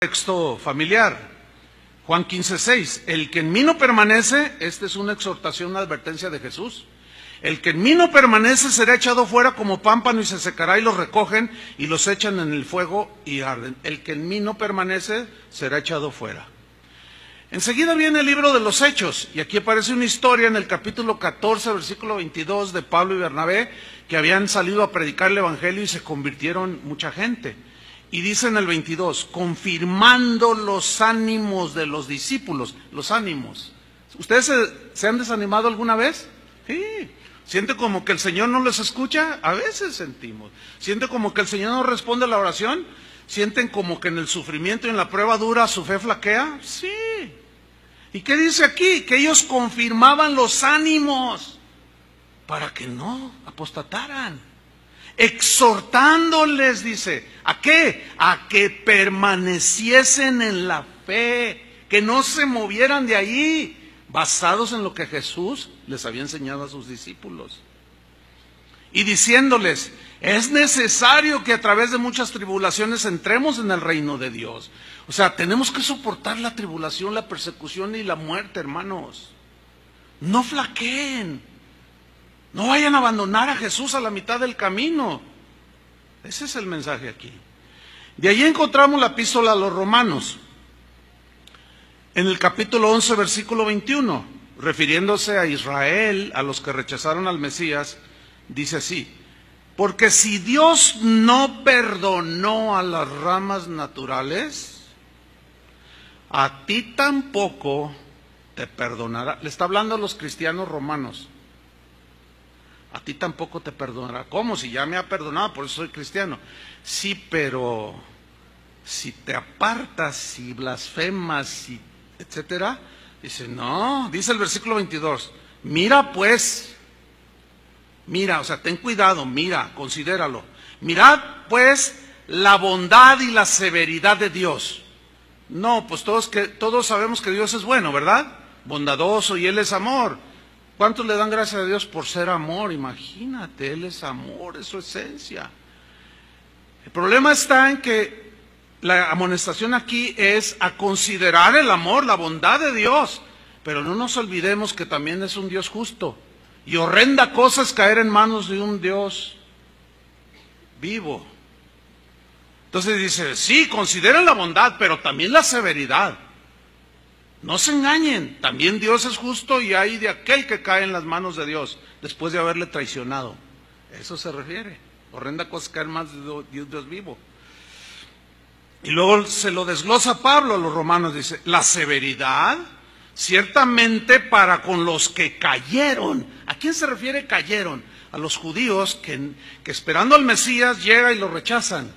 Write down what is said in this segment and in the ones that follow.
Texto familiar, Juan 15:6, el que en mí no permanece, esta es una exhortación, una advertencia de Jesús, el que en mí no permanece será echado fuera como pámpano y se secará, y los recogen y los echan en el fuego y arden. El que en mí no permanece será echado fuera. Enseguida viene el libro de los Hechos, y aquí aparece una historia en el capítulo 14, versículo 22 de Pablo y Bernabé, que habían salido a predicar el evangelio y se convirtieron mucha gente. Y dice en el 22, confirmando los ánimos de los discípulos, los ánimos. ¿Ustedes se han desanimado alguna vez? Sí. ¿Siente como que el Señor no les escucha? A veces sentimos. ¿Siente como que el Señor no responde a la oración? ¿Sienten como que en el sufrimiento y en la prueba dura su fe flaquea? Sí. ¿Y qué dice aquí? Que ellos confirmaban los ánimos para que no apostataran. Exhortándoles, dice, ¿a qué? A que permaneciesen en la fe, que no se movieran de ahí, basados en lo que Jesús les había enseñado a sus discípulos. Y diciéndoles, es necesario que a través de muchas tribulaciones entremos en el reino de Dios. O sea, tenemos que soportar la tribulación, la persecución y la muerte, hermanos. No flaqueen. No vayan a abandonar a Jesús a la mitad del camino. Ese es el mensaje aquí. De allí encontramos la epístola a los Romanos. En el capítulo 11, versículo 21, refiriéndose a Israel, a los que rechazaron al Mesías, dice así: porque si Dios no perdonó a las ramas naturales, a ti tampoco te perdonará. Le está hablando a los cristianos romanos. A ti tampoco te perdonará. ¿Cómo? Si ya me ha perdonado, por eso soy cristiano. Sí, pero si te apartas, si blasfemas, si etcétera, dice, no, dice el versículo 22, mira pues, mira, o sea, ten cuidado, mira, considéralo. Mirad pues la bondad y la severidad de Dios. No, pues todos sabemos que Dios es bueno, ¿verdad? Bondadoso, y Él es amor. ¿Cuántos le dan gracias a Dios por ser amor? Imagínate, Él es amor, es su esencia. El problema está en que la amonestación aquí es a considerar el amor, la bondad de Dios. Pero no nos olvidemos que también es un Dios justo. Y horrenda cosa es caer en manos de un Dios vivo. Entonces dice, sí, consideren la bondad, pero también la severidad. No se engañen, también Dios es justo y hay de aquel que cae en las manos de Dios después de haberle traicionado. Eso se refiere. Horrenda cosa caer más de Dios vivo. Y luego se lo desglosa Pablo a los romanos, dice, la severidad ciertamente para con los que cayeron. ¿A quién se refiere cayeron? A los judíos que esperando al Mesías llega y lo rechazan.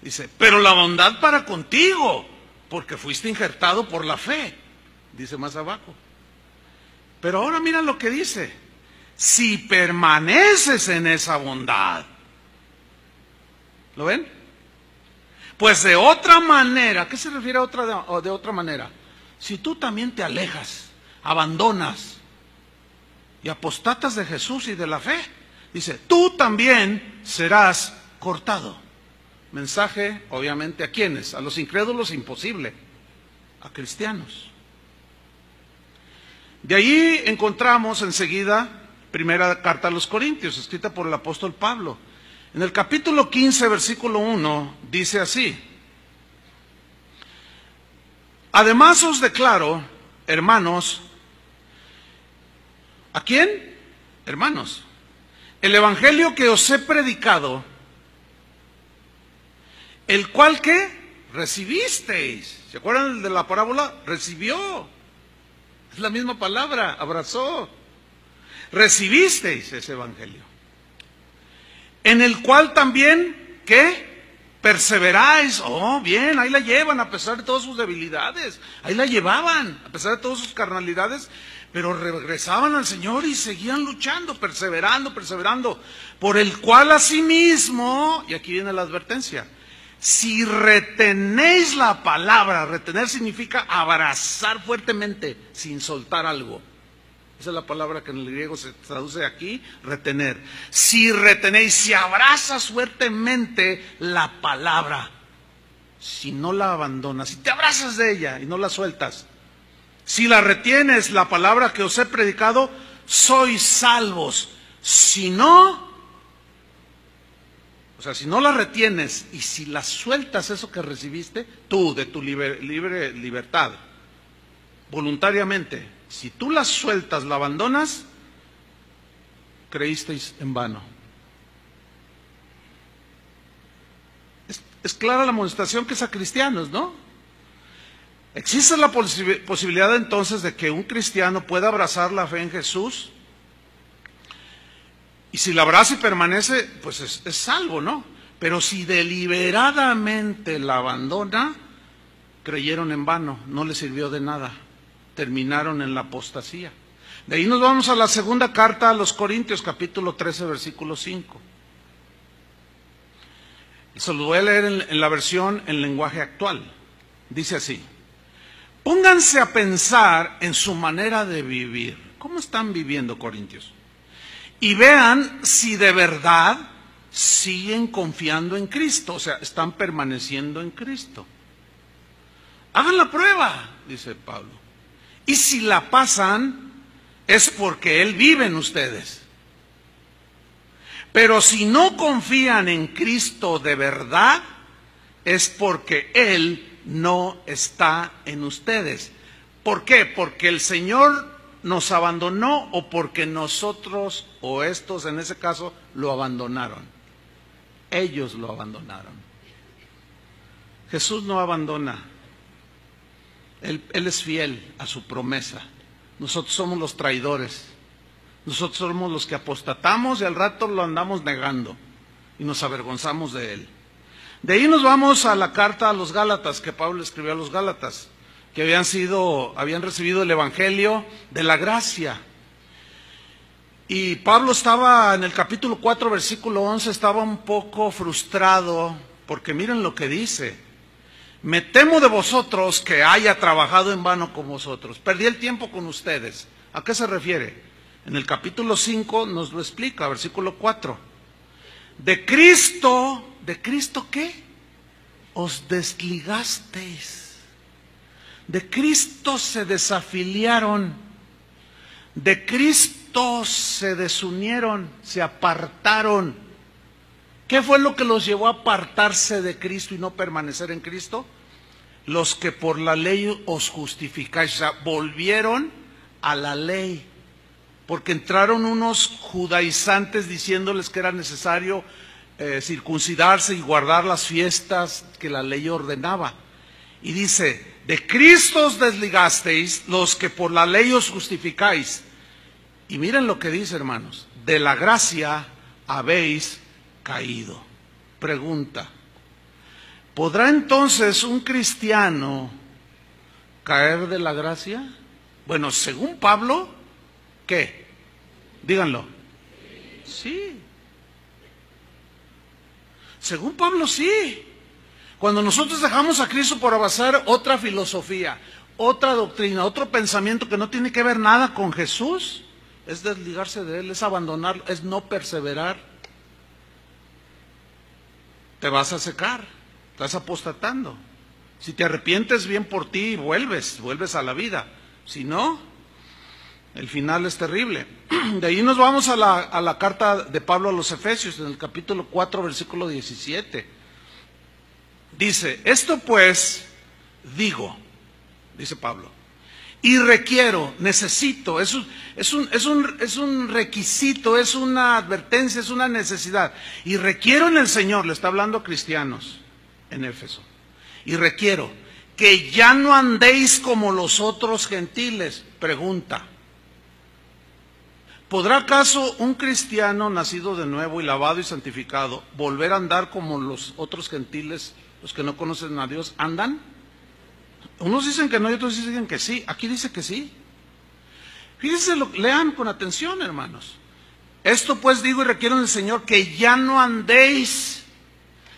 Dice, pero la bondad para contigo, porque fuiste injertado por la fe, dice más abajo. Pero ahora mira lo que dice, si permaneces en esa bondad. ¿Lo ven? Pues de otra manera, ¿a qué se refiere a de otra manera? Si tú también te alejas, abandonas y apostatas de Jesús y de la fe, dice, tú también serás cortado. Mensaje, obviamente, ¿a quiénes? A los incrédulos, imposible. A cristianos. De ahí encontramos enseguida primera carta a los Corintios, escrita por el apóstol Pablo. En el capítulo 15, versículo 1, dice así: además os declaro, hermanos, ¿a quién? Hermanos, el evangelio que os he predicado, el cual que recibisteis. ¿Se acuerdan de la parábola? Recibió. Es la misma palabra, abrazó. Recibisteis ese evangelio. En el cual también, ¿qué? Perseveráis. Oh, bien, ahí la llevan a pesar de todas sus debilidades. Ahí la llevaban, a pesar de todas sus carnalidades. Pero regresaban al Señor y seguían luchando, perseverando, perseverando. Por el cual asimismo, y aquí viene la advertencia, si retenéis la palabra, retener significa abrazar fuertemente, sin soltar algo. Esa es la palabra que en el griego se traduce aquí, retener. Si retenéis, si abrazas fuertemente la palabra. si no la abandonas, si te abrazas de ella y no la sueltas, si la retienes, la palabra que os he predicado, sois salvos. Si no, o sea, si no la retienes y si la sueltas, eso que recibiste, tú de tu libre libertad, voluntariamente, si tú la sueltas, la abandonas, creísteis en vano. Es clara la amonestación que es a cristianos, ¿no? ¿Existe la posibilidad entonces de que un cristiano pueda abrazar la fe en Jesús? Y si la abraza y permanece, pues es salvo, ¿no? Pero si deliberadamente la abandona, creyeron en vano, no les sirvió de nada, terminaron en la apostasía. De ahí nos vamos a la segunda carta a los Corintios, capítulo 13, versículo 5. Se lo voy a leer en la versión en lenguaje actual. Dice así: pónganse a pensar en su manera de vivir. ¿Cómo están viviendo, Corintios? Y vean si de verdad siguen confiando en Cristo, o sea, están permaneciendo en Cristo. Hagan la prueba, dice Pablo. Y si la pasan, es porque Él vive en ustedes. Pero si no confían en Cristo de verdad, es porque Él no está en ustedes. ¿Por qué? Porque el Señor nos abandonó o porque nosotros o estos en ese caso lo abandonaron. Ellos lo abandonaron. Jesús no abandona. Él es fiel a su promesa. Nosotros somos los traidores. Nosotros somos los que apostatamos y al rato lo andamos negando y nos avergonzamos de Él. De ahí nos vamos a la carta a los Gálatas, que Pablo escribió a los Gálatas, que habían recibido el Evangelio de la gracia. Y Pablo estaba en el capítulo 4, versículo 11, estaba un poco frustrado, porque miren lo que dice: me temo de vosotros que haya trabajado en vano con vosotros. Perdí el tiempo con ustedes. ¿A qué se refiere? En el capítulo 5 nos lo explica, versículo 4. ¿De Cristo qué? Os desligasteis. De Cristo se desafiliaron. De Cristo se desunieron, se apartaron. ¿Qué fue lo que los llevó a apartarse de Cristo y no permanecer en Cristo? Los que por la ley os justificáis, o sea, volvieron a la ley. Porque entraron unos judaizantes diciéndoles que era necesario circuncidarse y guardar las fiestas que la ley ordenaba. Y dice: de Cristo os desligasteis, los que por la ley os justificáis. Y miren lo que dice, hermanos: de la gracia habéis caído. Pregunta: ¿podrá entonces un cristiano caer de la gracia? Bueno, según Pablo, ¿qué? Díganlo. Sí. Según Pablo, sí. Cuando nosotros dejamos a Cristo por abrazar otra filosofía, otra doctrina, otro pensamiento que no tiene que ver nada con Jesús, es desligarse de Él, es abandonarlo, es no perseverar. Te vas a secar, estás apostatando. Si te arrepientes, bien por ti, vuelves a la vida. Si no, el final es terrible. De ahí nos vamos a la carta de Pablo a los Efesios, en el capítulo 4, versículo 17. Dice: esto pues digo, dice Pablo, y requiero, necesito, es un requisito, es una advertencia, es una necesidad. Y requiero en el Señor, le está hablando a cristianos en Éfeso, y requiero que ya no andéis como los otros gentiles. Pregunta: ¿podrá acaso un cristiano nacido de nuevo y lavado y santificado volver a andar como los otros gentiles, los que no conocen a Dios, andan? Unos dicen que no y otros dicen que sí. Aquí dice que sí. Fíjense, lean con atención, hermanos. Esto pues digo y requiero en el Señor que ya no andéis.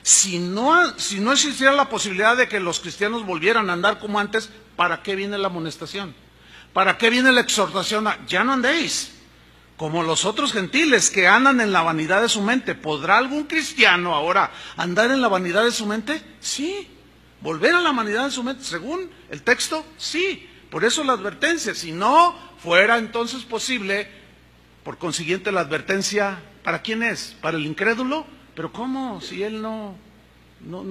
Si no existiera la posibilidad de que los cristianos volvieran a andar como antes, ¿para qué viene la amonestación? ¿Para qué viene la exhortación? Ya no andéis como los otros gentiles que andan en la vanidad de su mente. ¿Podrá algún cristiano ahora andar en la vanidad de su mente? Sí. volver a la humanidad en su mente, según el texto, sí. Por eso la advertencia, si no fuera entonces posible, por consiguiente la advertencia, ¿para quién es? ¿Para el incrédulo? Pero ¿cómo? Si él no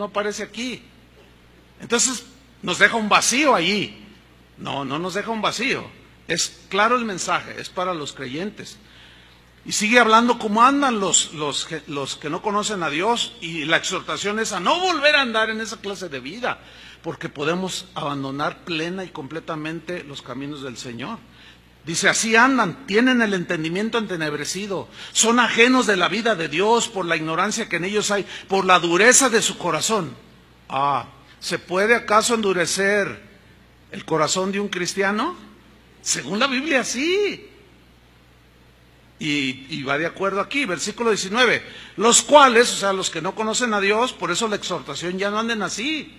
aparece aquí. Entonces nos deja un vacío allí. No nos deja un vacío. Es claro el mensaje, es para los creyentes. Y sigue hablando cómo andan los que no conocen a Dios, y la exhortación es a no volver a andar en esa clase de vida, porque podemos abandonar plena y completamente los caminos del Señor. Dice, así andan, tienen el entendimiento entenebrecido, son ajenos de la vida de Dios por la ignorancia que en ellos hay, por la dureza de su corazón. ¿Se puede acaso endurecer el corazón de un cristiano? Según la Biblia, sí. Y va de acuerdo aquí, versículo 19, los cuales, o sea, los que no conocen a Dios, por eso la exhortación, ya no anden así.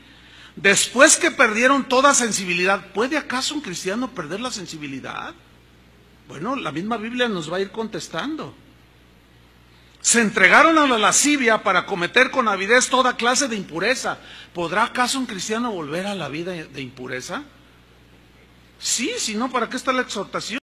Después que perdieron toda sensibilidad, ¿puede acaso un cristiano perder la sensibilidad? Bueno, la misma Biblia nos va a ir contestando. Se entregaron a la lascivia para cometer con avidez toda clase de impureza. ¿Podrá acaso un cristiano volver a la vida de impureza? Sí, si no, ¿para qué está la exhortación?